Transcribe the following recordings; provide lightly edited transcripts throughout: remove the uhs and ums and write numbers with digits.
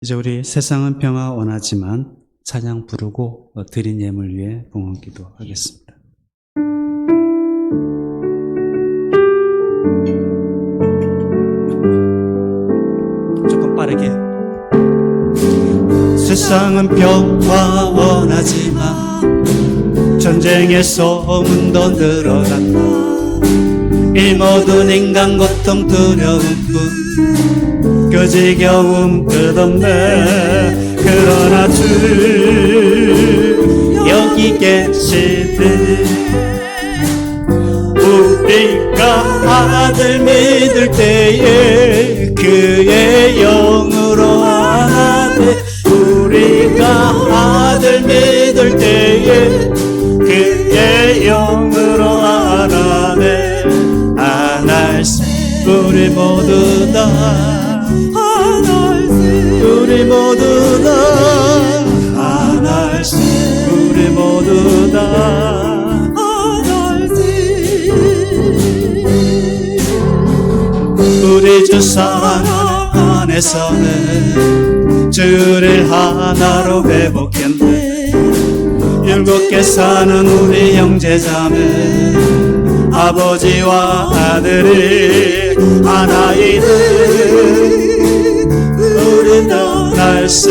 이제 우리 세상은 평화 원하지만 찬양 부르고 드린 예물 위해 봉헌 기도하겠습니다. 조금 빠르게. 세상은 평화 원하지만 전쟁의 소문도 늘어간다. 이 모든 인간 고통 두려운 뿐 그 지겨움 끝없네. 그러나 주 여기 계시듯 우리가 아들 믿을 때에 그의 영으로 하나되 우리가 아들 믿을 때에 그의 영으로 하나되 하나씩 우리 모두 다 우리 모두 다 하나씩 우리 모두 다 하나씩 우리 주 사랑 안에서는 주를 하나로 회복했네. 율곡게 사는 우리 형제자매 아버지와 아들이 하나이듯 우리 떠날세.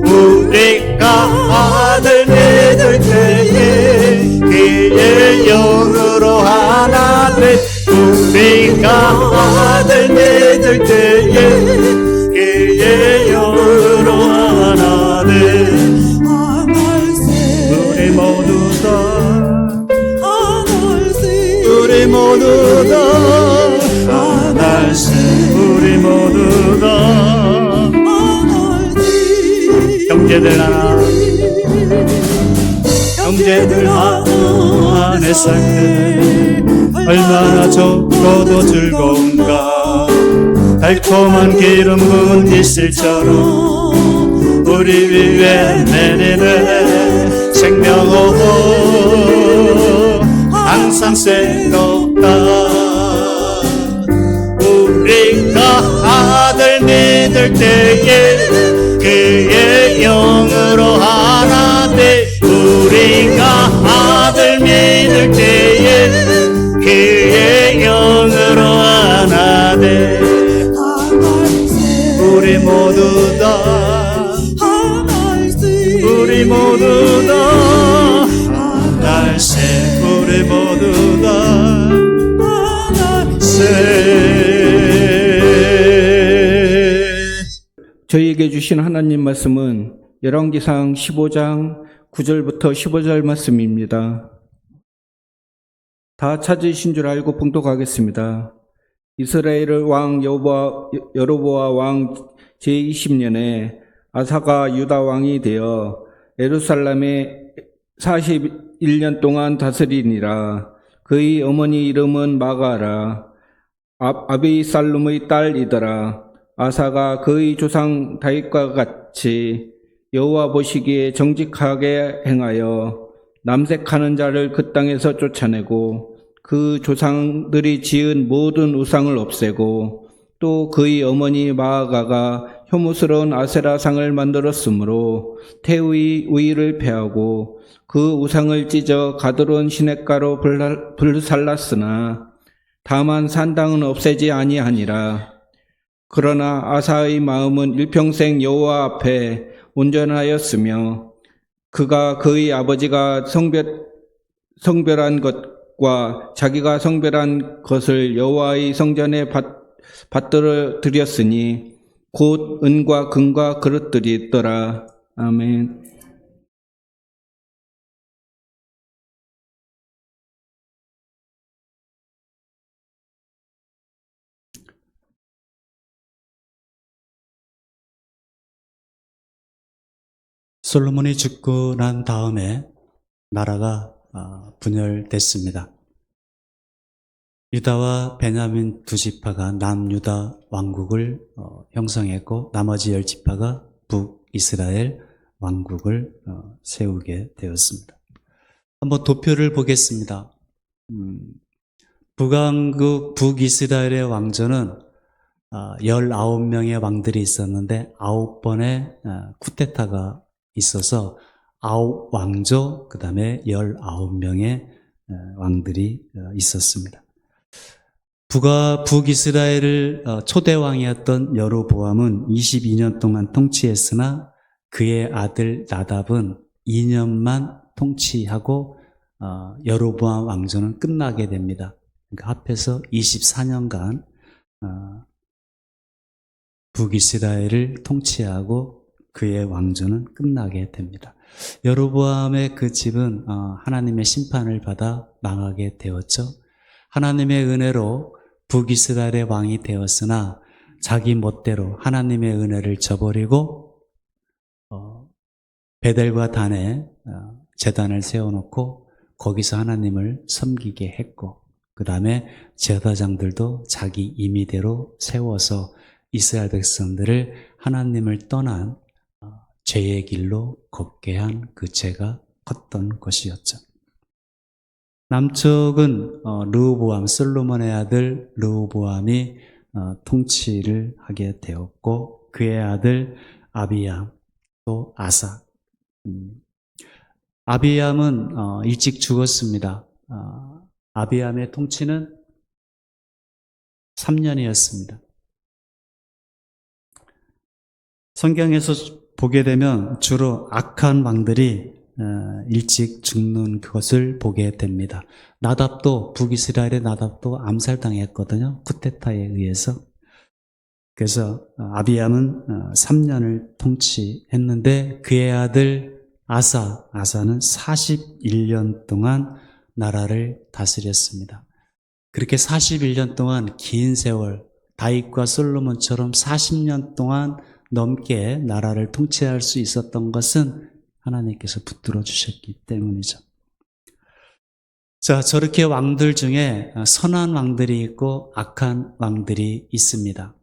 우리가 아들 믿을 때에 그의 영으로 하나 돼. 우리가 아들 믿을 때에 그의 영으로 하나 돼. 우리 모두 다 우리 모두 다 하나씩 우리 모두 다 형제들 하나 형제들 안에 살 때 얼마나 좋고도 즐거운가. 달콤한 기름 부은 이슬처럼 우리 위에 내리네. 생명오고 항상 새롭다. 우리가 아들 믿을 때에 그의 영으로 하나 돼. 우리가 아들 믿을 때에 그의 영으로 하나 돼. 우리 모두 다 우리 모두 다 하나씩 우리 모두 다 저희에게 주신 하나님 말씀은 열왕기상 15장 9절부터 15절 말씀입니다. 다 찾으신 줄 알고 봉독하겠습니다. 이스라엘 왕 여로보암 왕 제20년에 아사가 유다 왕이 되어 예루살렘에 41년 동안 다스리니라. 그의 어머니 이름은 마가라. 아비살룸의 딸이더라. 아사가 그의 조상 다윗과 같이 여호와 보시기에 정직하게 행하여 남색하는 자를 그 땅에서 쫓아내고 그 조상들이 지은 모든 우상을 없애고 또 그의 어머니 마아가가 혐오스러운 아세라상을 만들었으므로 태의 우위를 폐하고 그 우상을 찢어 가드론 시냇가로 불살랐으나 다만 산당은 없애지 아니하니라. 그러나 아사의 마음은 일평생 여호와 앞에 온전하였으며 그가 그의 아버지가 성별한 것과 자기가 성별한 것을 여호와의 성전에 받들어 드렸으니 곧 은과 금과 그릇들이 있더라. 아멘. 솔로몬이 죽고 난 다음에 나라가 분열됐습니다. 유다와 베냐민 두 지파가 남유다 왕국을 형성했고 나머지 10지파가 북이스라엘 왕국을 세우게 되었습니다. 한번 도표를 보겠습니다. 북왕국 북이스라엘의 왕조는 19명의 왕들이 있었는데 9번의 쿠데타가 있어서 9왕조, 그 다음에 19명의 왕들이 있었습니다. 북이스라엘을 초대왕이었던 여로보암은 22년 동안 통치했으나 그의 아들 나답은 2년만 통치하고 여로보암 왕조는 끝나게 됩니다. 그러니까 합해서 24년간 북이스라엘을 통치하고 그의 왕조는 끝나게 됩니다. 여로보암의 그 집은 하나님의 심판을 받아 망하게 되었죠. 하나님의 은혜로 북이스라엘의 왕이 되었으나 자기 멋대로 하나님의 은혜를 저버리고 베델과 단에 제단을 세워놓고 거기서 하나님을 섬기게 했고, 그 다음에 제사장들도 자기 임의대로 세워서 이스라엘 백성들을 하나님을 떠난 죄의 길로 걷게 한 그 죄가 컸던 것이었죠. 남쪽은 르호보암, 솔로몬의 아들 르호보암이 통치를 하게 되었고, 그의 아들 아비암, 또 아사. 아비암은 일찍 죽었습니다. 아비암의 통치는 3년이었습니다. 성경에서 보게 되면 주로 악한 왕들이 일찍 죽는 것을 보게 됩니다. 나답도, 북이스라엘의 나답도 암살당했거든요. 쿠데타에 의해서. 그래서 아비암은 3년을 통치했는데 그의 아들 아사는 41년 동안 나라를 다스렸습니다. 그렇게 41년 동안 긴 세월, 다윗과 솔로몬처럼 40년 동안 넘게 나라를 통치할 수 있었던 것은 하나님께서 붙들어 주셨기 때문이죠. 자, 저렇게 왕들 중에 선한 왕들이 있고 악한 왕들이 있습니다.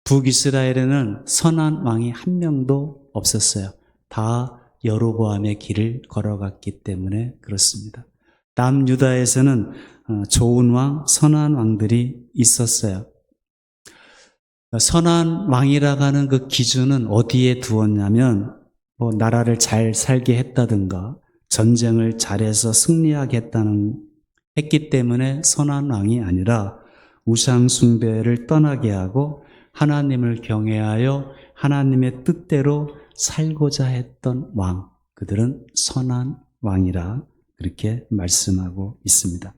북이스라엘에는 선한 왕이 한 명도 없었어요. 다 여로보암의 길을 걸어갔기 때문에 그렇습니다. 남유다에서는 좋은 왕, 선한 왕들이 있었어요. 선한 왕이라고 하는 그 기준은 어디에 두었냐면, 나라를 잘 살게 했다든가 전쟁을 잘해서 승리하게 했기 때문에 선한 왕이 아니라 우상 숭배를 떠나게 하고 하나님을 경외하여 하나님의 뜻대로 살고자 했던 왕, 그들은 선한 왕이라 그렇게 말씀하고 있습니다.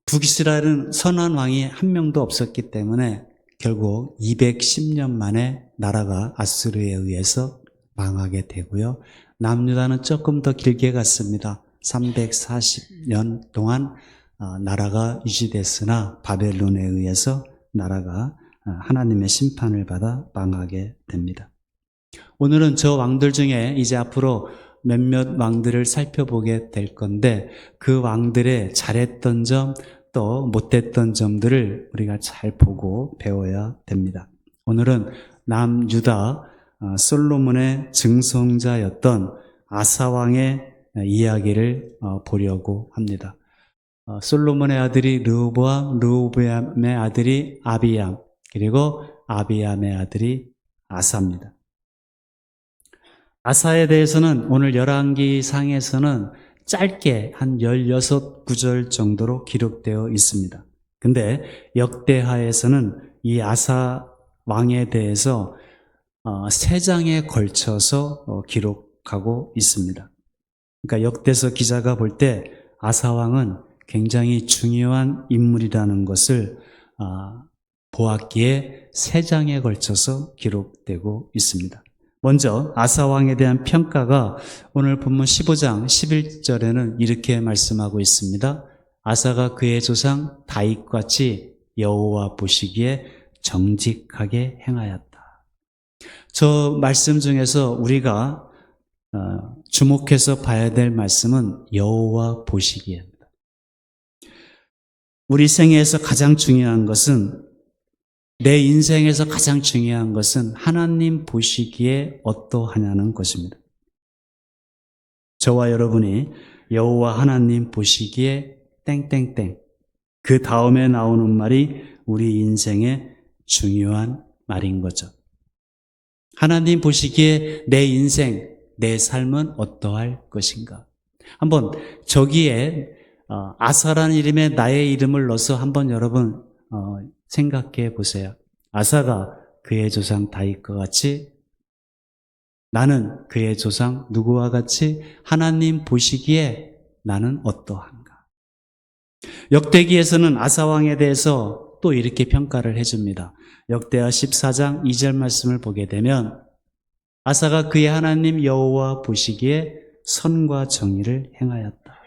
북이스라엘은 선한 왕이 한 명도 없었기 때문에 결국 210년 만에 나라가 아수르에 의해서 망하게 되고요. 남유다는 조금 더 길게 갔습니다. 340년 동안 나라가 유지됐으나 바벨론에 의해서 나라가 하나님의 심판을 받아 망하게 됩니다. 오늘은 저 왕들 중에 이제 앞으로 몇몇 왕들을 살펴보게 될 건데, 그 왕들의 잘했던 점, 또 못했던 점들을 우리가 잘 보고 배워야 됩니다. 오늘은 남유다 솔로몬의 증손자였던 아사왕의 이야기를 보려고 합니다. 솔로몬의 아들이 르호보암, 르호보암의 아들이 아비암, 그리고 아비암의 아들이 아사입니다. 아사에 대해서는 오늘 열왕기상에서는 짧게 한 16구절 정도로 기록되어 있습니다. 근데 역대하에서는 이 아사 왕에 대해서 3장에 걸쳐서 기록하고 있습니다. 그러니까 역대서 기자가 볼 때 아사 왕은 굉장히 중요한 인물이라는 것을 보았기에 3장에 걸쳐서 기록되고 있습니다. 먼저 아사 왕에 대한 평가가 오늘 본문 15장 11절에는 이렇게 말씀하고 있습니다. 아사가 그의 조상 다윗같이 여호와 보시기에 정직하게 행하였다. 저 말씀 중에서 우리가 주목해서 봐야 될 말씀은 여호와 보시기에입니다. 우리 생애에서 가장 중요한 것은, 내 인생에서 가장 중요한 것은 하나님 보시기에 어떠하냐는 것입니다. 저와 여러분이 여호와 하나님 보시기에 땡땡땡, 그 다음에 나오는 말이 우리 인생의 중요한 말인 거죠. 하나님 보시기에 내 인생, 내 삶은 어떠할 것인가? 한번 저기에 아사라는 이름에 나의 이름을 넣어서 한번 여러분 생각해 보세요. 아사가 그의 조상 다윗과 같이, 나는 그의 조상 누구와 같이 하나님 보시기에 나는 어떠한가? 역대기에서는 아사 왕에 대해서 또 이렇게 평가를 해줍니다. 역대하 14장 2절 말씀을 보게 되면 아사가 그의 하나님 여호와 보시기에 선과 정의를 행하였다.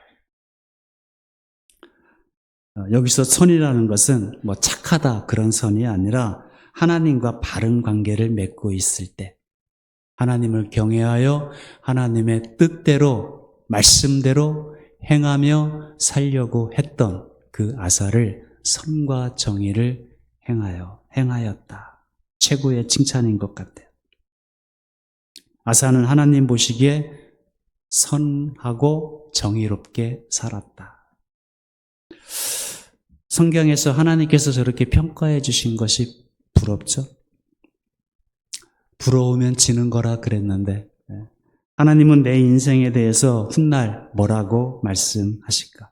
여기서 선이라는 것은 뭐 착하다 그런 선이 아니라 하나님과 바른 관계를 맺고 있을 때 하나님을 경외하여 하나님의 뜻대로 말씀대로 행하며 살려고 했던 그 아사를 선과 정의를 행하였다. 최고의 칭찬인 것 같아요. 아사는 하나님 보시기에 선하고 정의롭게 살았다. 성경에서 하나님께서 저렇게 평가해 주신 것이 부럽죠? 부러우면 지는 거라 그랬는데 하나님은 내 인생에 대해서 훗날 뭐라고 말씀하실까?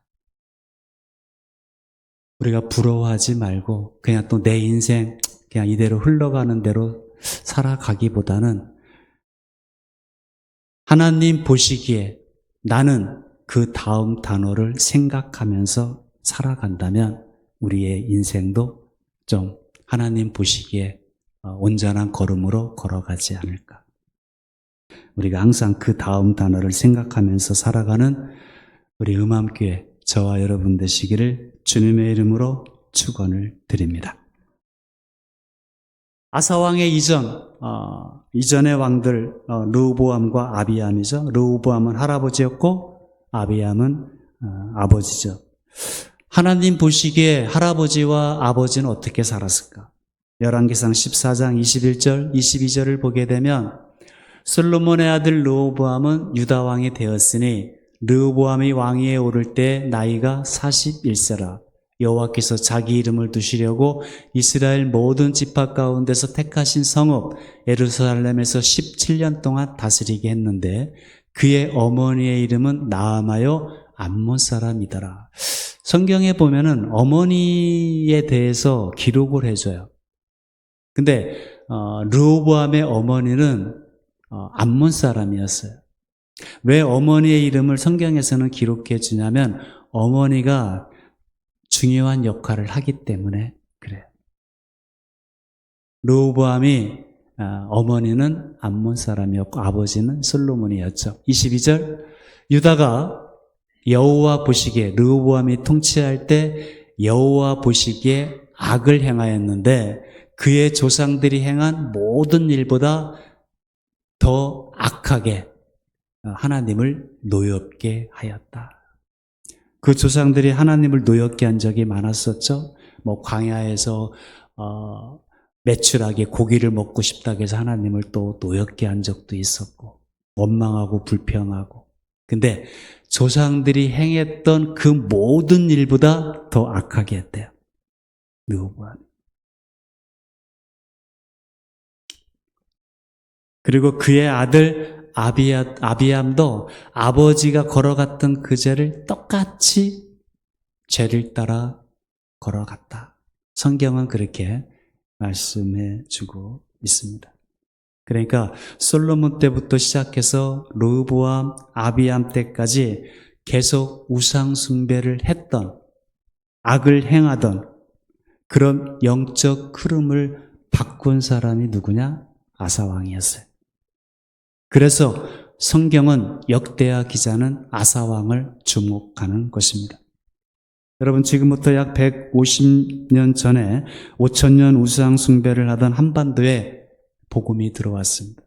우리가 부러워하지 말고 그냥 또 내 인생 그냥 이대로 흘러가는 대로 살아가기보다는 하나님 보시기에 나는 그 다음 단어를 생각하면서 살아간다면 우리의 인생도 좀 하나님 보시기에 온전한 걸음으로 걸어가지 않을까. 우리가 항상 그 다음 단어를 생각하면서 살아가는 우리 음암교회 저와 여러분 되시기를 주님의 이름으로 축원을 드립니다. 아사왕의 이전의 왕들 르호보암과 아비암이죠. 르호보암은 할아버지였고 아비암은 아버지죠. 하나님 보시기에 할아버지와 아버지는 어떻게 살았을까? 열왕기상 14장 21절, 22절을 보게 되면 솔로몬의 아들 르호보암은 유다 왕이 되었으니 르호보암이 왕위에 오를 때 나이가 41세라. 여호와께서 자기 이름을 두시려고 이스라엘 모든 지파 가운데서 택하신 성읍 예루살렘에서 17년 동안 다스리게 했는데 그의 어머니의 이름은 나아마요 암몬 사람이더라. 성경에 보면은 어머니에 대해서 기록을 해줘요. 근데 르호보암의 어머니는 암몬 사람이었어요. 왜 어머니의 이름을 성경에서는 기록해 주냐면 어머니가 중요한 역할을 하기 때문에 그래요. 르호보암이 어머니는 암몬 사람이었고 아버지는 솔로몬이었죠. 22절 유다가 여호와 보시기에 르호보암이 통치할 때 여호와 보시기에 악을 행하였는데 그의 조상들이 행한 모든 일보다 더 악하게 하나님을 노엽게 하였다. 그 조상들이 하나님을 노엽게 한 적이 많았었죠. 뭐 광야에서 매출하게 고기를 먹고 싶다고 해서 하나님을 또 노엽게 한 적도 있었고 원망하고 불평하고. 근데 조상들이 행했던 그 모든 일보다 더 악하게 했대요. 르호보암. 그리고 그의 아들 아비암도 아버지가 걸어갔던 그 죄를 똑같이 죄를 따라 걸어갔다. 성경은 그렇게 말씀해 주고 있습니다. 그러니까 솔로몬 때부터 시작해서 르호보암, 아비암 때까지 계속 우상 숭배를 했던, 악을 행하던 그런 영적 흐름을 바꾼 사람이 누구냐? 아사왕이었어요. 그래서 성경은 역대하 기자는 아사왕을 주목하는 것입니다. 여러분 지금부터 약 150년 전에 5,000년 우상 숭배를 하던 한반도에 복음이 들어왔습니다.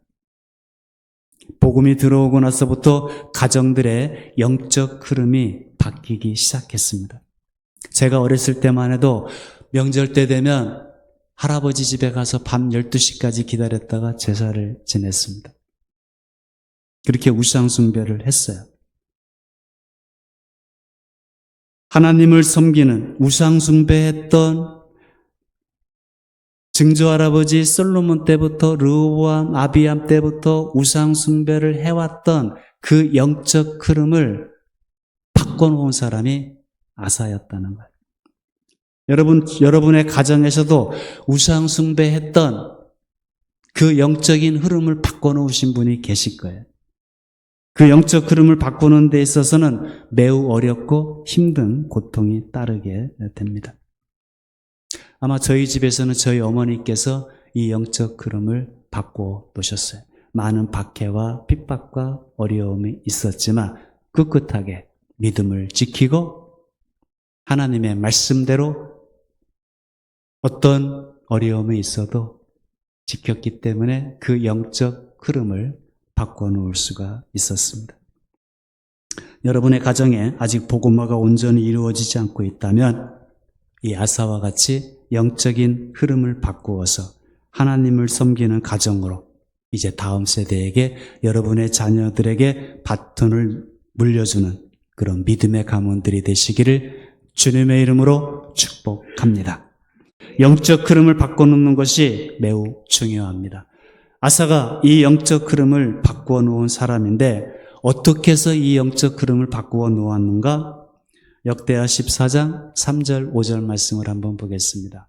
복음이 들어오고 나서부터 가정들의 영적 흐름이 바뀌기 시작했습니다. 제가 어렸을 때만 해도 명절 때 되면 할아버지 집에 가서 밤 12시까지 기다렸다가 제사를 지냈습니다. 그렇게 우상 숭배를 했어요. 하나님을 섬기는 우상 숭배했던 증조할아버지 솔로몬 때부터 르호보암, 아비암 때부터 우상 숭배를 해왔던 그 영적 흐름을 바꿔놓은 사람이 아사였다는 거예요. 여러분의 가정에서도 우상 숭배했던 그 영적인 흐름을 바꿔놓으신 분이 계실 거예요. 그 영적 흐름을 바꾸는 데 있어서는 매우 어렵고 힘든 고통이 따르게 됩니다. 아마 저희 집에서는 저희 어머니께서 이 영적 흐름을 바꿔 놓으셨어요. 많은 박해와 핍박과 어려움이 있었지만 꿋꿋하게 믿음을 지키고 하나님의 말씀대로 어떤 어려움이 있어도 지켰기 때문에 그 영적 흐름을 바꿔놓을 수가 있었습니다. 여러분의 가정에 아직 복음화가 온전히 이루어지지 않고 있다면 이 아사와 같이 영적인 흐름을 바꾸어서 하나님을 섬기는 가정으로 이제 다음 세대에게 여러분의 자녀들에게 바톤을 물려주는 그런 믿음의 가문들이 되시기를 주님의 이름으로 축복합니다. 영적 흐름을 바꿔놓는 것이 매우 중요합니다. 아사가 이 영적 흐름을 바꾸어 놓은 사람인데 어떻게 해서 이 영적 흐름을 바꾸어 놓았는가? 역대하 14장 3절 5절 말씀을 한번 보겠습니다.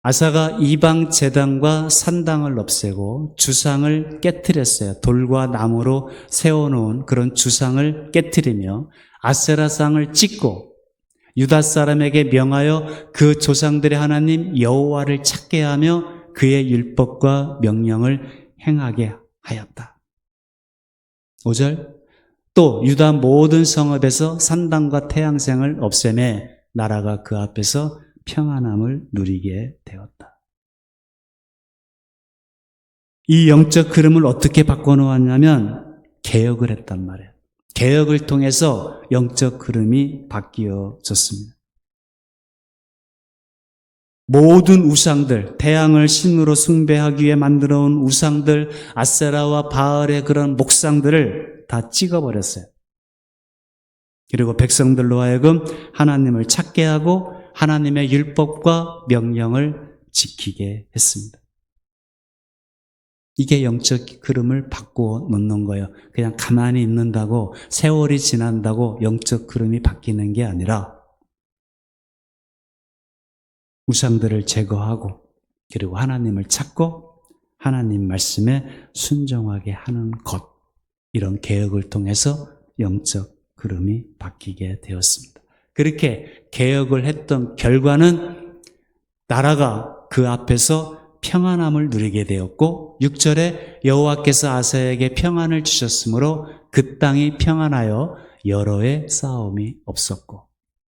아사가 이방 제단과 산당을 없애고 주상을 깨트렸어요. 돌과 나무로 세워놓은 그런 주상을 깨트리며 아세라상을 찍고 유다 사람에게 명하여 그 조상들의 하나님 여호와를 찾게 하며 그의 율법과 명령을 행하게 하였다. 5절 또 유다 모든 성읍에서 산당과 태양생을 없애매 나라가 그 앞에서 평안함을 누리게 되었다. 이 영적 흐름을 어떻게 바꿔놓았냐면 개혁을 했단 말이에요. 개혁을 통해서 영적 흐름이 바뀌어졌습니다. 모든 우상들, 태양을 신으로 숭배하기 위해 만들어온 우상들, 아세라와 바알의 그런 목상들을 다 찍어버렸어요. 그리고 백성들로 하여금 하나님을 찾게 하고 하나님의 율법과 명령을 지키게 했습니다. 이게 영적 흐름을 바꾸어 놓는 거예요. 그냥 가만히 있는다고 세월이 지난다고 영적 흐름이 바뀌는 게 아니라 우상들을 제거하고 그리고 하나님을 찾고 하나님 말씀에 순종하게 하는 것, 이런 개혁을 통해서 영적 흐름이 바뀌게 되었습니다. 그렇게 개혁을 했던 결과는 나라가 그 앞에서 평안함을 누리게 되었고 6절에 여호와께서 아사에게 평안을 주셨으므로 그 땅이 평안하여 여러 해 싸움이 없었고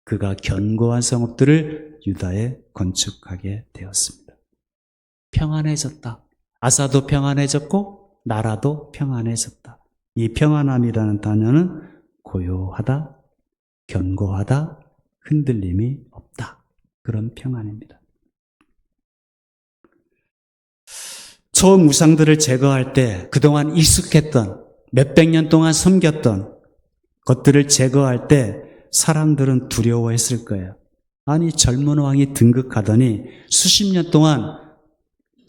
그가 견고한 성읍들을 유다에 건축하게 되었습니다. 평안해졌다. 아사도 평안해졌고 나라도 평안해졌다. 이 평안함이라는 단어는 고요하다, 견고하다, 흔들림이 없다. 그런 평안입니다. 처음 우상들을 제거할 때 그동안 익숙했던 몇백 년 동안 섬겼던 것들을 제거할 때 사람들은 두려워했을 거예요. 아니 젊은 왕이 등극하더니 수십 년 동안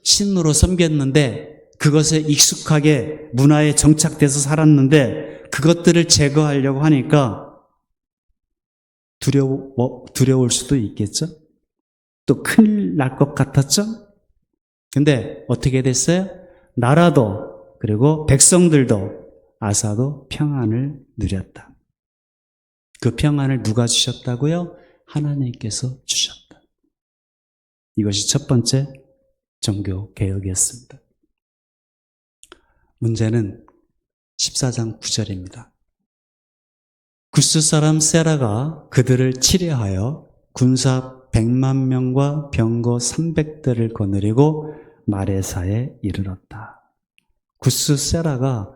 신으로 섬겼는데 그것에 익숙하게 문화에 정착돼서 살았는데 그것들을 제거하려고 하니까 두려울 수도 있겠죠? 또 큰일 날 것 같았죠? 근데 어떻게 됐어요? 나라도 그리고 백성들도 아사도 평안을 누렸다. 그 평안을 누가 주셨다고요? 하나님께서 주셨다. 이것이 첫 번째 종교 개혁이었습니다. 문제는 14장 9절입니다. 구스 사람 세라가 그들을 치려하여 군사 100만 명과 병거 300대를 거느리고 마레사에 이르렀다. 구스 세라가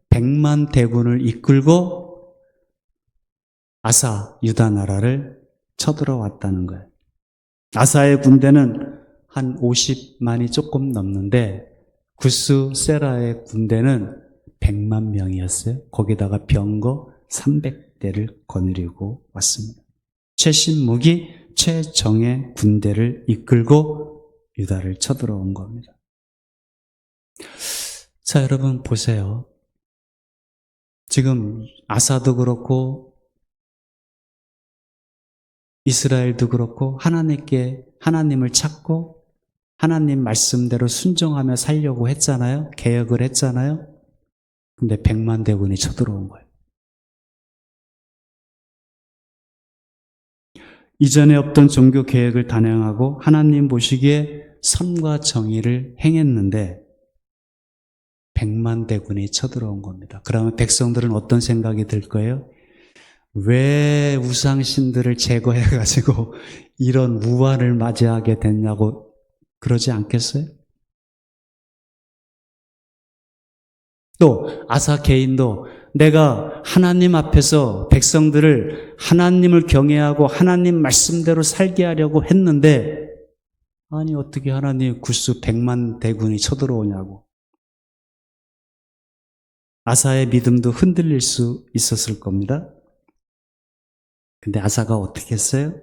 100만 대군을 이끌고 아사 유다 나라를 쳐들어왔다는 거예요. 아사의 군대는 한 50만이 조금 넘는데 구스 세라의 군대는 100만 명이었어요. 거기다가 병거 300대를 거느리고 왔습니다. 최신무기, 최정예 군대를 이끌고 유다를 쳐들어온 겁니다. 자, 여러분 보세요. 지금 아사도 그렇고 이스라엘도 그렇고 하나님을 찾고 하나님 말씀대로 순종하며 살려고 했잖아요. 개혁을 했잖아요. 근데 100만 대군이 쳐들어온 거예요. 이전에 없던 종교 개혁을 단행하고 하나님 보시기에 선과 정의를 행했는데 100만 대군이 쳐들어온 겁니다. 그러면 백성들은 어떤 생각이 들 거예요? 왜 우상신들을 제거해가지고 이런 우환을 맞이하게 됐냐고 그러지 않겠어요? 또 아사 개인도 내가 하나님 앞에서 백성들을 하나님을 경외하고 하나님 말씀대로 살게 하려고 했는데 아니 어떻게 하나님 굴수 100만 대군이 쳐들어오냐고. 아사의 믿음도 흔들릴 수 있었을 겁니다. 근데 아사가 어떻게 했어요?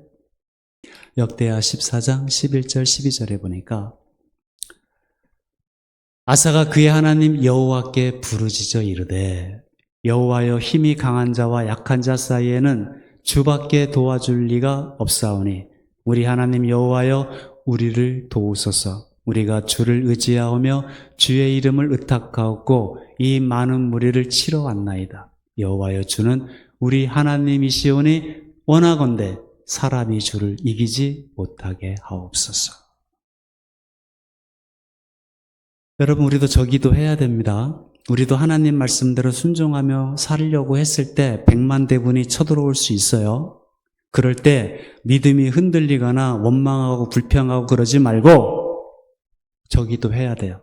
역대하 14장 11절 12절에 보니까 아사가 그의 하나님 여호와께 부르짖어 이르되 여호와여 힘이 강한 자와 약한 자 사이에는 주밖에 도와줄 리가 없사오니 우리 하나님 여호와여 우리를 도우소서. 우리가 주를 의지하오며 주의 이름을 의탁하옵고 이 많은 무리를 치러 왔나이다. 여호와여 주는 우리 하나님이시오니 원하건대 사람이 주를 이기지 못하게 하옵소서. 여러분 우리도 저 기도해야 됩니다. 우리도 하나님 말씀대로 순종하며 살려고 했을 때 100만 대군이 쳐들어올 수 있어요. 그럴 때 믿음이 흔들리거나 원망하고 불평하고 그러지 말고 저 기도해야 돼요.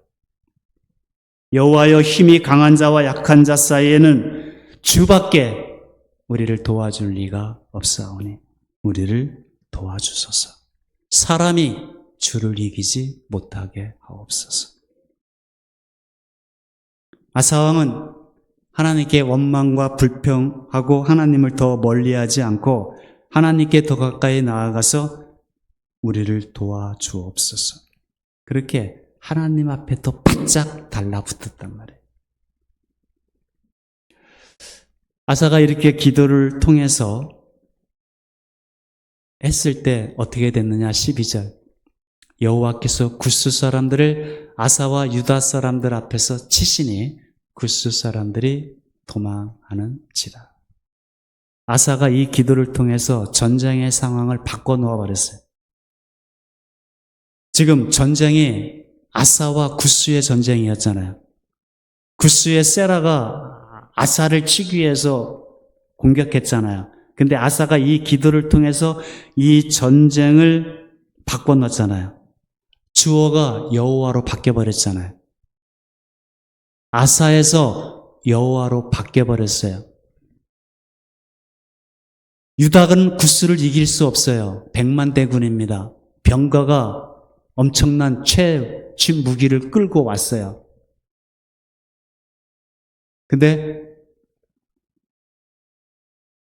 여호와여 힘이 강한 자와 약한 자 사이에는 주밖에 우리를 도와줄 리가 없사오니 우리를 도와주소서. 사람이 주를 이기지 못하게 하옵소서. 아사왕은 하나님께 원망과 불평하고 하나님을 더 멀리하지 않고 하나님께 더 가까이 나아가서 우리를 도와주옵소서. 그렇게 하나님 앞에 더 바짝 달라붙었단 말이에요. 아사가 이렇게 기도를 통해서 했을 때 어떻게 됐느냐 12절 여호와께서 굿수 사람들을 아사와 유다 사람들 앞에서 치시니 굿수 사람들이 도망하는지라. 아사가 이 기도를 통해서 전쟁의 상황을 바꿔놓아 버렸어요. 지금 전쟁이 아사와 굿수의 전쟁이었잖아요. 굿수의 세라가 아사를 치기 위해서 공격했잖아요. 근데 아사가 이 기도를 통해서 이 전쟁을 바꿔놨잖아요. 주어가 여호와로 바뀌어버렸잖아요. 아사에서 여호와로 바뀌어버렸어요. 유다는 굿수를 이길 수 없어요. 100만 대군입니다. 병거가 엄청난 최무기를 끌고 왔어요. 근데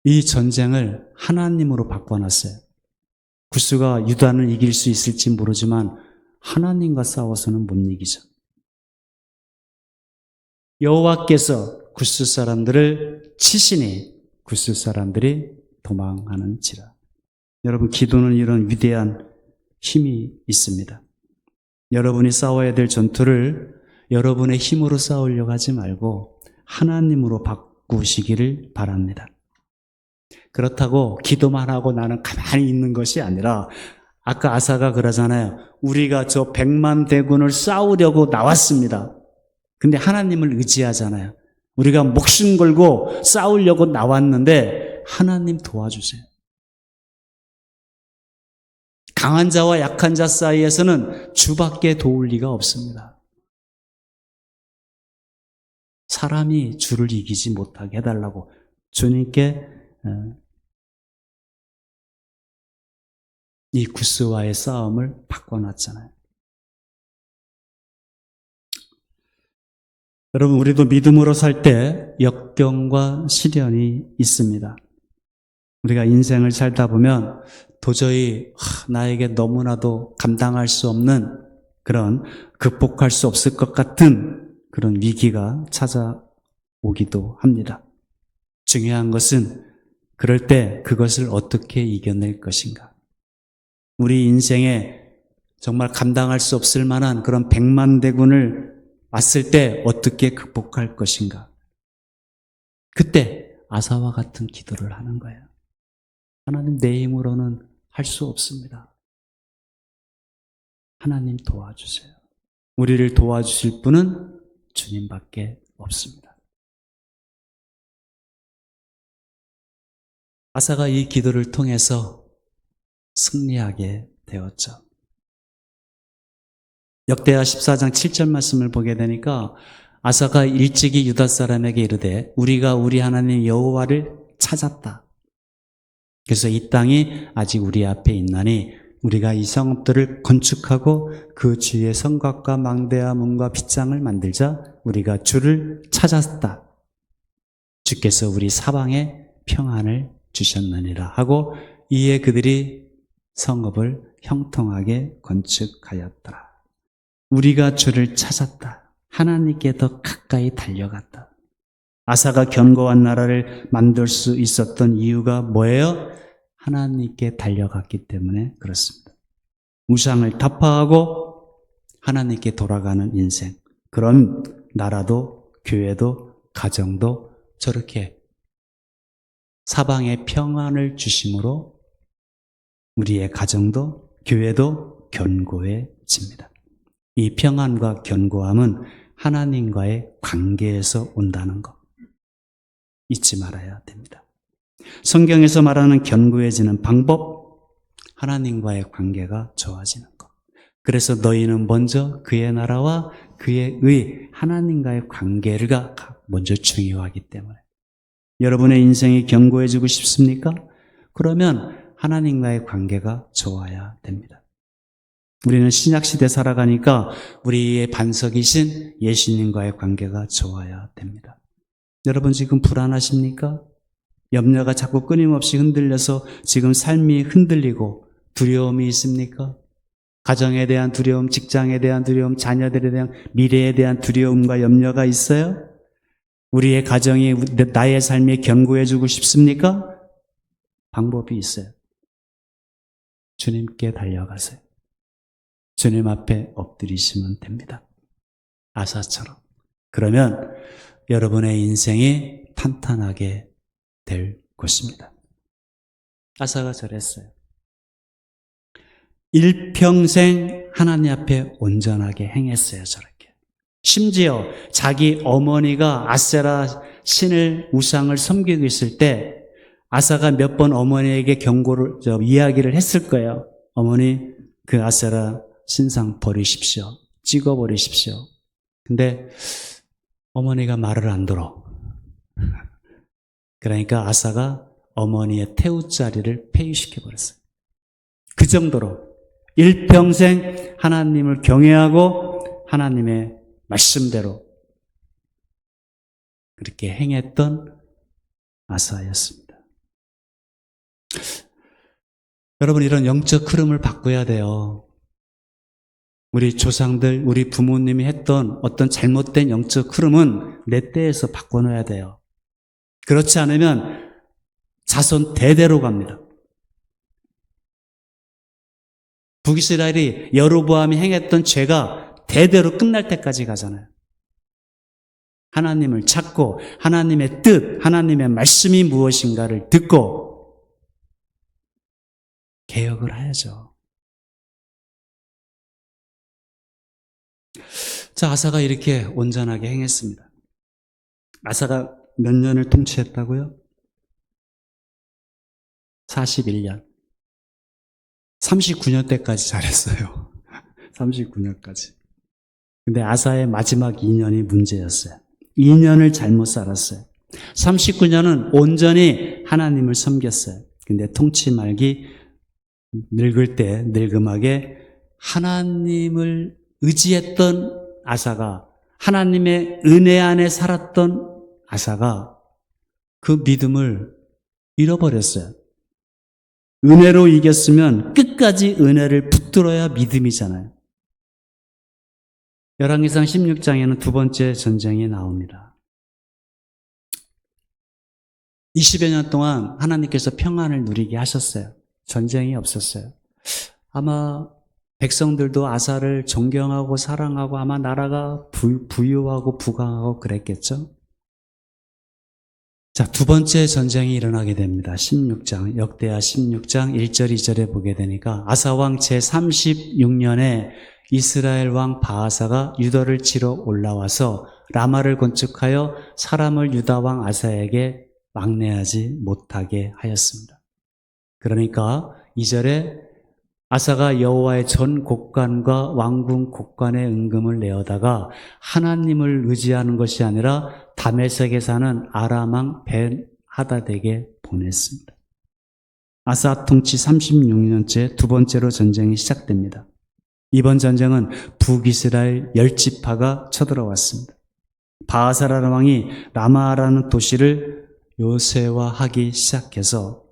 이 전쟁을 하나님으로 바꿔놨어요. 굿수가 유다를 이길 수 있을지 모르지만 하나님과 싸워서는 못 이기죠. 여호와께서 굿수 사람들을 치시니 굿수 사람들이 도망하는지라. 여러분 기도는 이런 위대한 힘이 있습니다. 여러분이 싸워야 될 전투를 여러분의 힘으로 싸우려고 하지 말고 하나님으로 바꾸시기를 바랍니다. 그렇다고 기도만 하고 나는 가만히 있는 것이 아니라 아까 아사가 그러잖아요. 우리가 저 100만 대군을 싸우려고 나왔습니다. 근데 하나님을 의지하잖아요. 우리가 목숨 걸고 싸우려고 나왔는데 하나님 도와주세요. 강한 자와 약한 자 사이에서는 주밖에 도울 리가 없습니다. 사람이 주를 이기지 못하게 해달라고 주님께 이 굿수와의 싸움을 바꿔놨잖아요. 여러분 우리도 믿음으로 살 때 역경과 시련이 있습니다. 우리가 인생을 살다 보면 도저히 나에게 너무나도 감당할 수 없는 그런 극복할 수 없을 것 같은 그런 위기가 찾아오기도 합니다. 중요한 것은 그럴 때 그것을 어떻게 이겨낼 것인가. 우리 인생에 정말 감당할 수 없을 만한 그런 백만대군을 왔을 때 어떻게 극복할 것인가. 그때 아사와 같은 기도를 하는 거예요. 하나님, 내 힘으로는 할 수 없습니다. 하나님 도와주세요. 우리를 도와주실 분은 주님밖에 없습니다. 아사가 이 기도를 통해서 승리하게 되었죠. 역대하 14장 7절 말씀을 보게 되니까 아사가 일찍이 유다 사람에게 이르되 우리가 우리 하나님 여호와를 찾았다. 그래서 이 땅이 아직 우리 앞에 있나니 우리가 이 성읍들을 건축하고 그 주위에 성곽과 망대와 문과 빗장을 만들자. 우리가 주를 찾았다. 주께서 우리 사방에 평안을 주셨느니라 하고 이에 그들이 성읍을 형통하게 건축하였더라. 우리가 주를 찾았다. 하나님께 더 가까이 달려갔다. 아사가 견고한 나라를 만들 수 있었던 이유가 뭐예요? 하나님께 달려갔기 때문에 그렇습니다. 우상을 타파하고 하나님께 돌아가는 인생. 그런 나라도 교회도 가정도 저렇게 사방에 평안을 주심으로 우리의 가정도 교회도 견고해집니다. 이 평안과 견고함은 하나님과의 관계에서 온다는 것 잊지 말아야 됩니다. 성경에서 말하는 견고해지는 방법, 하나님과의 관계가 좋아지는 것. 그래서 너희는 먼저 그의 나라와 그의 의, 하나님과의 관계가 먼저 중요하기 때문에 여러분의 인생이 견고해지고 싶습니까? 그러면 하나님과의 관계가 좋아야 됩니다. 우리는 신약시대 살아가니까 우리의 반석이신 예수님과의 관계가 좋아야 됩니다. 여러분 지금 불안하십니까? 염려가 자꾸 끊임없이 흔들려서 지금 삶이 흔들리고 두려움이 있습니까? 가정에 대한 두려움, 직장에 대한 두려움, 자녀들에 대한 미래에 대한 두려움과 염려가 있어요? 우리의 가정이 나의 삶이 견고해지고 싶습니까? 방법이 있어요. 주님께 달려가세요. 주님 앞에 엎드리시면 됩니다. 아사처럼. 그러면 여러분의 인생이 탄탄하게 될 것입니다. 아사가 저랬어요. 일평생 하나님 앞에 온전하게 행했어요. 저렇게. 심지어 자기 어머니가 아세라 신을 우상을 섬기고 있을 때 아사가 몇 번 어머니에게 이야기를 했을 거예요. 어머니 그 아세라 신상 버리십시오. 찍어버리십시오. 근데 어머니가 말을 안 들어. 그러니까 아사가 어머니의 태우자리를 폐위시켜버렸어요. 그 정도로 일평생 하나님을 경외하고 하나님의 말씀대로 그렇게 행했던 아사였습니다. 여러분 이런 영적 흐름을 바꿔야 돼요. 우리 조상들, 우리 부모님이 했던 어떤 잘못된 영적 흐름은 내 때에서 바꿔놔야 돼요. 그렇지 않으면 자손 대대로 갑니다. 북이스라엘이 여로보암이 행했던 죄가 대대로 끝날 때까지 가잖아요. 하나님을 찾고 하나님의 뜻, 하나님의 말씀이 무엇인가를 듣고 개혁을 해야죠. 자, 아사가 이렇게 온전하게 행했습니다. 아사가 몇 년을 통치했다고요? 41년. 39년 때까지 잘했어요. 39년까지. 근데 아사의 마지막 2년이 문제였어요. 2년을 잘못 살았어요. 39년은 온전히 하나님을 섬겼어요. 근데 통치 말기 늙을 때 늙음하게 하나님을 의지했던 아사가, 하나님의 은혜 안에 살았던 아사가 그 믿음을 잃어버렸어요. 은혜로 이겼으면 끝까지 은혜를 붙들어야 믿음이잖아요. 열왕기상 16장에는 두 번째 전쟁이 나옵니다. 20여 년 동안 하나님께서 평안을 누리게 하셨어요. 전쟁이 없었어요. 아마 백성들도 아사를 존경하고 사랑하고 아마 나라가 부유하고 부강하고 그랬겠죠. 자, 두 번째 전쟁이 일어나게 됩니다. 16장, 역대하 16장 1절 2절에 보게 되니까 아사왕 제36년에 이스라엘 왕 바하사가 유다를 치러 올라와서 라마를 건축하여 사람을 유다 왕 아사에게 막내하지 못하게 하였습니다. 그러니까 2절에 아사가 여호와의 전 곡간과 왕궁 곡간의 은금을 내어다가 하나님을 의지하는 것이 아니라 다메섹에 사는 아람 왕 벤 하닷에게 보냈습니다. 아사 통치 36년째 두 번째로 전쟁이 시작됩니다. 이번 전쟁은 북이스라엘 10지파가 쳐들어왔습니다. 바하사라는 왕이 라마라는 도시를 요새화하기 시작해서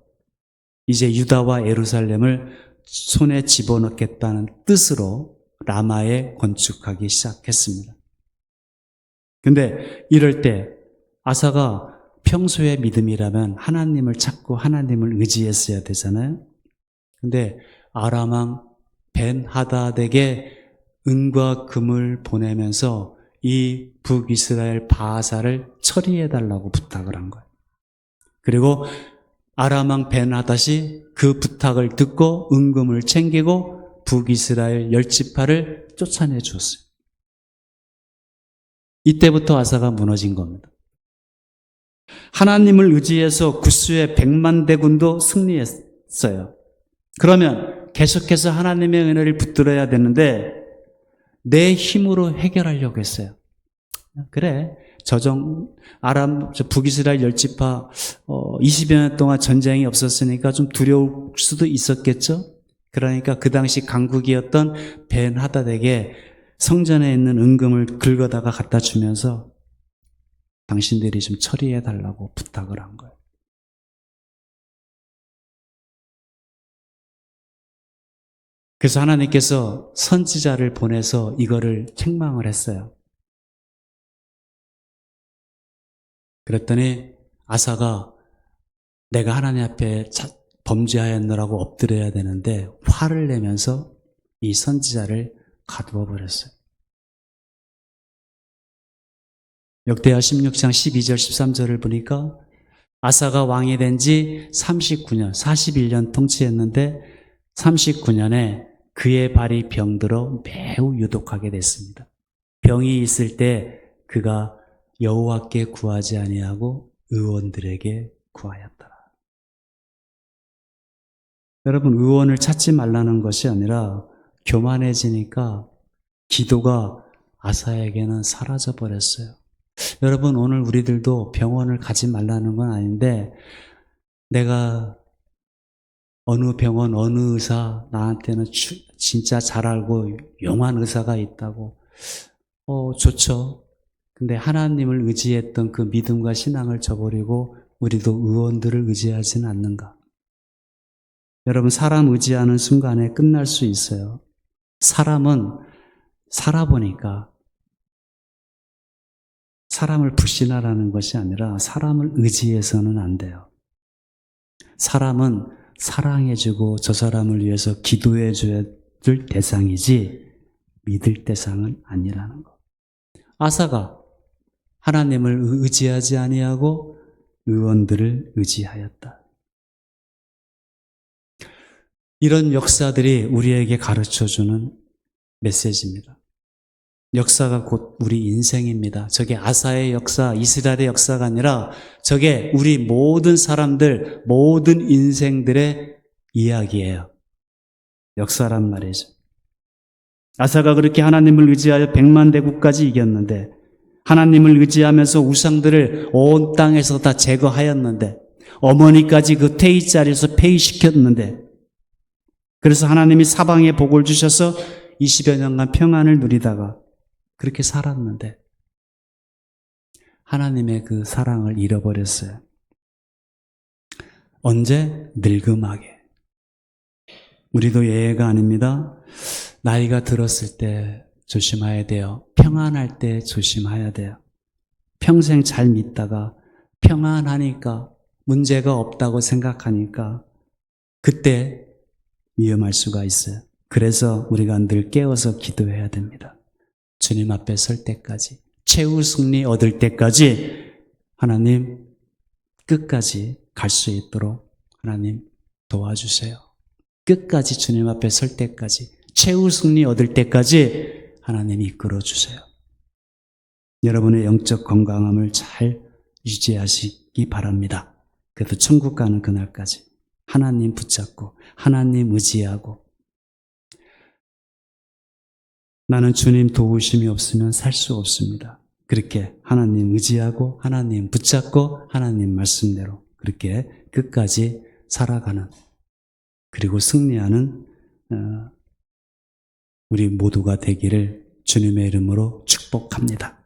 이제 유다와 예루살렘을 손에 집어넣겠다는 뜻으로 라마에 건축하기 시작했습니다. 근데 이럴 때 아사가 평소의 믿음이라면 하나님을 찾고 하나님을 의지했어야 되잖아요. 근데 아람왕 벤 하닷에게 은과 금을 보내면서 이 북이스라엘 바하사를 처리해달라고 부탁을 한 거예요. 그리고 아람왕 벤 하닷이 그 부탁을 듣고 은금을 챙기고 북이스라엘 10지파를 쫓아내 주었어요. 이때부터 아사가 무너진 겁니다. 하나님을 의지해서 구스의 100만 대군도 승리했어요. 그러면 계속해서 하나님의 은혜를 붙들어야 되는데 내 힘으로 해결하려고 했어요. 그래, 북이스라엘 10지파 20여 년 동안 전쟁이 없었으니까 좀 두려울 수도 있었겠죠. 그러니까 그 당시 강국이었던 벤 하닷에게 성전에 있는 은금을 긁어다가 갖다 주면서 당신들이 좀 처리해달라고 부탁을 한 거예요. 그래서 하나님께서 선지자를 보내서 이거를 책망을 했어요. 그랬더니 아사가 내가 하나님 앞에 범죄하였노라고 엎드려야 되는데 화를 내면서 이 선지자를 가두어 버렸어요. 역대하 16장 12절 13절을 보니까 아사가 왕이 된 지 39년, 41년 통치했는데 39년에 그의 발이 병들어 매우 유독하게 됐습니다. 병이 있을 때 그가 여호와께 구하지 아니하고 의원들에게 구하였더라. 여러분, 의원을 찾지 말라는 것이 아니라 교만해지니까 기도가 아사에게는 사라져 버렸어요. 여러분, 오늘 우리들도 병원을 가지 말라는 건 아닌데 내가 어느 병원, 어느 의사 나한테는 진짜 잘 알고 용한 의사가 있다고 좋죠. 근데 하나님을 의지했던 그 믿음과 신앙을 저버리고 우리도 의원들을 의지하지는 않는가? 여러분, 사람 의지하는 순간에 끝날 수 있어요. 사람은 살아보니까 사람을 불신하라는 것이 아니라 사람을 의지해서는 안 돼요. 사람은 사랑해주고 저 사람을 위해서 기도해줘야 될 대상이지 믿을 대상은 아니라는 것. 아사가 하나님을 의지하지 아니하고 의원들을 의지하였다. 이런 역사들이 우리에게 가르쳐주는 메시지입니다. 역사가 곧 우리 인생입니다. 저게 아사의 역사, 이스라엘의 역사가 아니라 저게 우리 모든 사람들, 모든 인생들의 이야기예요. 역사란 말이죠. 아사가 그렇게 하나님을 의지하여 100만 대국까지 이겼는데, 하나님을 의지하면서 우상들을 온 땅에서 다 제거하였는데, 어머니까지 그 태의자리에서 폐위시켰는데, 그래서 하나님이 사방에 복을 주셔서 20여 년간 평안을 누리다가 그렇게 살았는데 하나님의 그 사랑을 잃어버렸어요. 언제? 늙음하게. 우리도 예외가 아닙니다. 나이가 들었을 때 조심해야 돼요. 평안할 때 조심해야 돼요. 평생 잘 믿다가 평안하니까 문제가 없다고 생각하니까 그때 위험할 수가 있어요. 그래서 우리가 늘 깨어서 기도해야 됩니다. 주님 앞에 설 때까지, 최후 승리 얻을 때까지 하나님 끝까지 갈 수 있도록 하나님 도와주세요. 끝까지 주님 앞에 설 때까지, 최후 승리 얻을 때까지 하나님 이끌어 주세요. 여러분의 영적 건강함을 잘 유지하시기 바랍니다. 그래도 천국 가는 그날까지 하나님 붙잡고 하나님 의지하고, 나는 주님 도우심이 없으면 살 수 없습니다. 그렇게 하나님 의지하고 하나님 붙잡고 하나님 말씀대로 그렇게 끝까지 살아가는, 그리고 승리하는 우리 모두가 되기를 주님의 이름으로 축복합니다.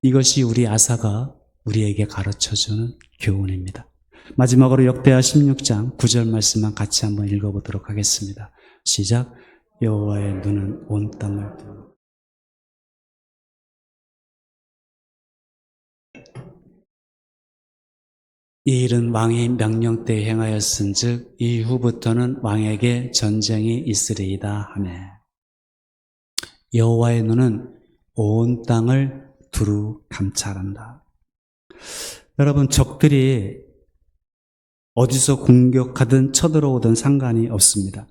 이것이 우리 아사가 우리에게 가르쳐주는 교훈입니다. 마지막으로 역대하 16장 9절 말씀만 같이 한번 읽어보도록 하겠습니다. 시작. 여호와의 눈은 온 땅을 두루. 이 일은 왕이 명령 때 행하였은즉 이후부터는 왕에게 전쟁이 있으리이다 하매, 여호와의 눈은 온 땅을 두루 감찰한다. 여러분, 적들이 어디서 공격하든 쳐들어오든 상관이 없습니다.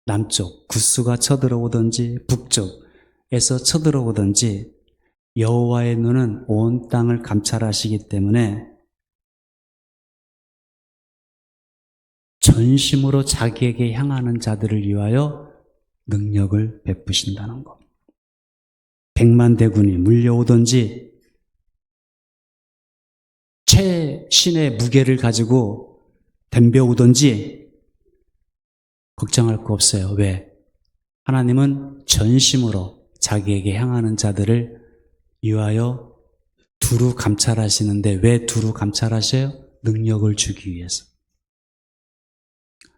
남쪽 구스가 쳐들어오든지 북쪽에서 쳐들어오든지 여호와의 눈은 온 땅을 감찰하시기 때문에 전심으로 자기에게 향하는 자들을 위하여 능력을 베푸신다는 것. 100만 대군이 물려오든지 최신의 무게를 가지고 덤벼오든지 걱정할 거 없어요. 왜? 하나님은 전심으로 자기에게 향하는 자들을 위하여 두루 감찰하시는데, 왜 두루 감찰하셔요? 능력을 주기 위해서.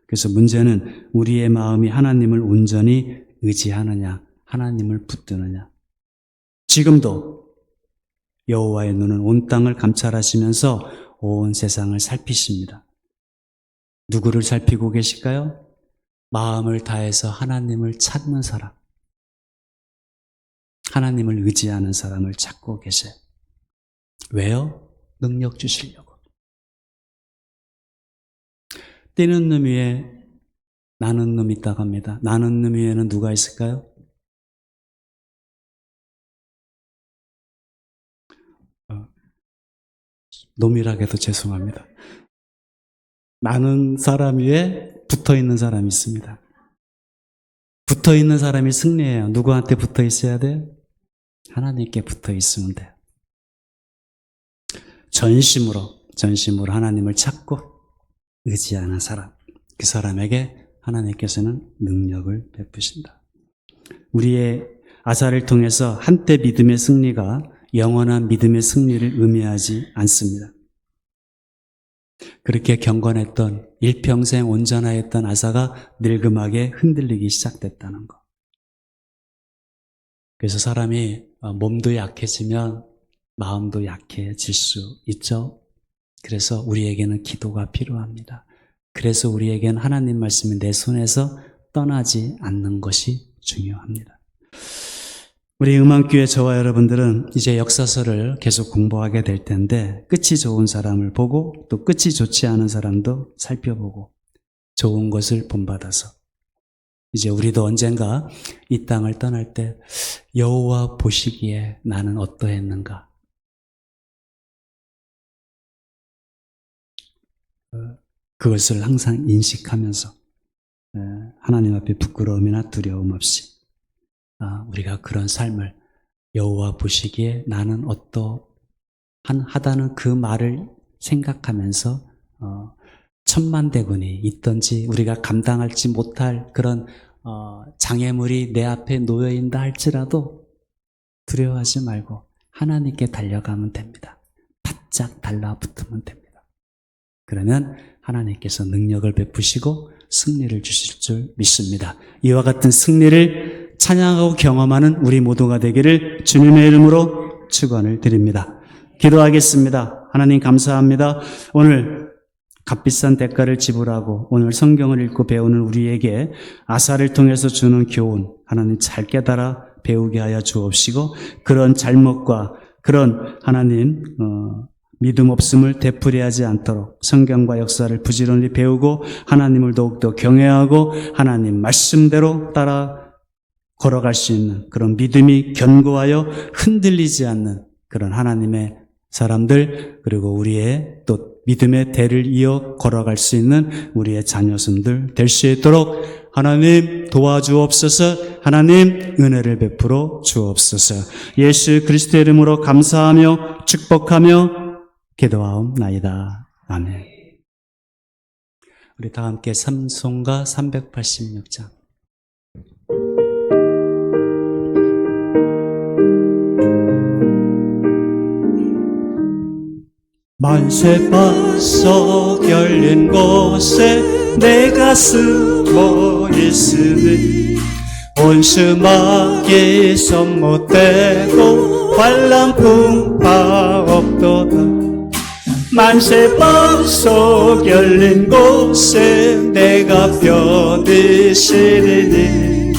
그래서 문제는 우리의 마음이 하나님을 온전히 의지하느냐, 하나님을 붙드느냐. 지금도 여호와의 눈은 온 땅을 감찰하시면서 온 세상을 살피십니다. 누구를 살피고 계실까요? 마음을 다해서 하나님을 찾는 사람, 하나님을 의지하는 사람을 찾고 계세요. 왜요? 능력 주시려고. 뛰는 놈 위에 나는 놈이 있다고 합니다. 나는 놈 위에는 누가 있을까요? 놈이라 해도 죄송합니다. 나는 사람 위에 붙어있는 사람이 있습니다. 붙어있는 사람이 승리해요. 누구한테 붙어 있어야 돼요? 하나님께 붙어 있으면 돼요. 전심으로 하나님을 찾고 의지하는 사람, 그 사람에게 하나님께서는 능력을 베푸신다. 우리의 아사를 통해서 한때 믿음의 승리가 영원한 믿음의 승리를 의미하지 않습니다. 그렇게 경건했던, 일평생 온전하였던 아사가 늙음하게 흔들리기 시작됐다는 것. 그래서 사람이 몸도 약해지면 마음도 약해질 수 있죠. 그래서 우리에게는 기도가 필요합니다. 그래서 우리에게는 하나님 말씀이 내 손에서 떠나지 않는 것이 중요합니다. 우리 음암교회 저와 여러분들은 이제 역사서를 계속 공부하게 될 텐데, 끝이 좋은 사람을 보고 또 끝이 좋지 않은 사람도 살펴보고 좋은 것을 본받아서 이제 우리도 언젠가 이 땅을 떠날 때 여호와 보시기에 나는 어떠했는가, 그것을 항상 인식하면서 하나님 앞에 부끄러움이나 두려움 없이 우리가 그런 삶을, 여호와 보시기에 나는 어떠하다는 그 말을 생각하면서 천만대군이 있든지 우리가 감당할지 못할 그런 장애물이 내 앞에 놓여있다 할지라도 두려워하지 말고 하나님께 달려가면 됩니다. 바짝 달라붙으면 됩니다. 그러면 하나님께서 능력을 베푸시고 승리를 주실 줄 믿습니다. 이와 같은 승리를 찬양하고 경험하는 우리 모두가 되기를 주님의 이름으로 축원을 드립니다. 기도하겠습니다. 하나님 감사합니다. 오늘 값비싼 대가를 지불하고 오늘 성경을 읽고 배우는 우리에게 아사를 통해서 주는 교훈 하나님 잘 깨달아 배우게 하여 주옵시고 그런 잘못과 그런 하나님 믿음 없음을 되풀이하지 않도록 성경과 역사를 부지런히 배우고 하나님을 더욱더 경외하고 하나님 말씀대로 따라 걸어갈 수 있는 그런 믿음이 견고하여 흔들리지 않는 그런 하나님의 사람들 그리고 우리의 또 믿음의 대를 이어 걸어갈 수 있는 우리의 자녀손들 될 수 있도록 하나님 도와주옵소서. 하나님 은혜를 베풀어 주옵소서. 예수 그리스도의 이름으로 감사하며 축복하며 기도하옵나이다. 아멘. 우리 다 함께 찬송가 386장. 만세바 속 열린 곳에 내가 숨어 있으니 온수막이 손못대고 환란 풍파 없도다. 만세바 속 열린 곳에 내가 편히 쉬리니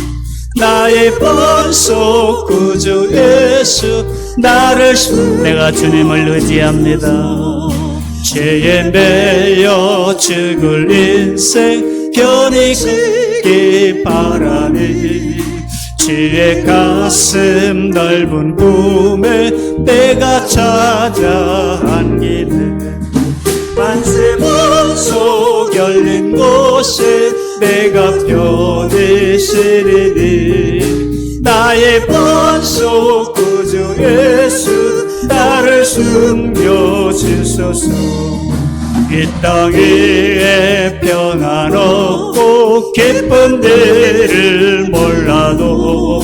나의 번속 구주 예수 나를 내가 주님을 의지합니다. 죄에 매여 죽을 인생 편히 걷기 바라니 주의 가슴 넓은 꿈에 내가 찾아 안기네. 만세 번속 열린 곳에 내가 편히 쉬리니 나의 번속 구주 예수 나를 숨겨주소서. 이 땅 위에 평안 없고 기쁜 일을 몰라도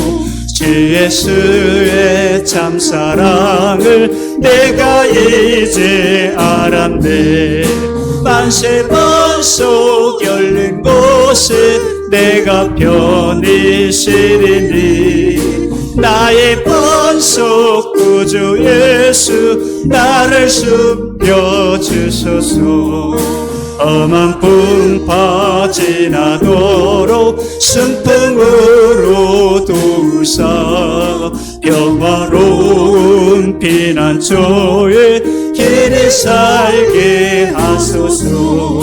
주 예수의 참사랑을 내가 이제 알았네. 만세 번속 열린 곳에 내가 편히 쉬리니 나의 번속 구주 예수 나를 숨겨주소서. 험한 풍파 지나도록 순풍으로 도우사 평화로운 피난처에 길이 살게 하소서.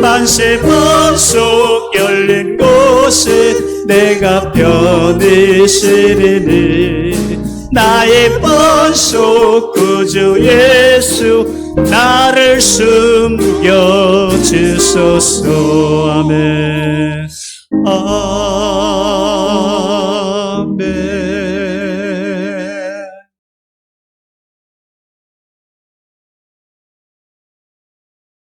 만세 번속 열린 곳에 내가 편히 쉬리니 나의 번속 구주 예수 나를 숨겨주소서. 아멘.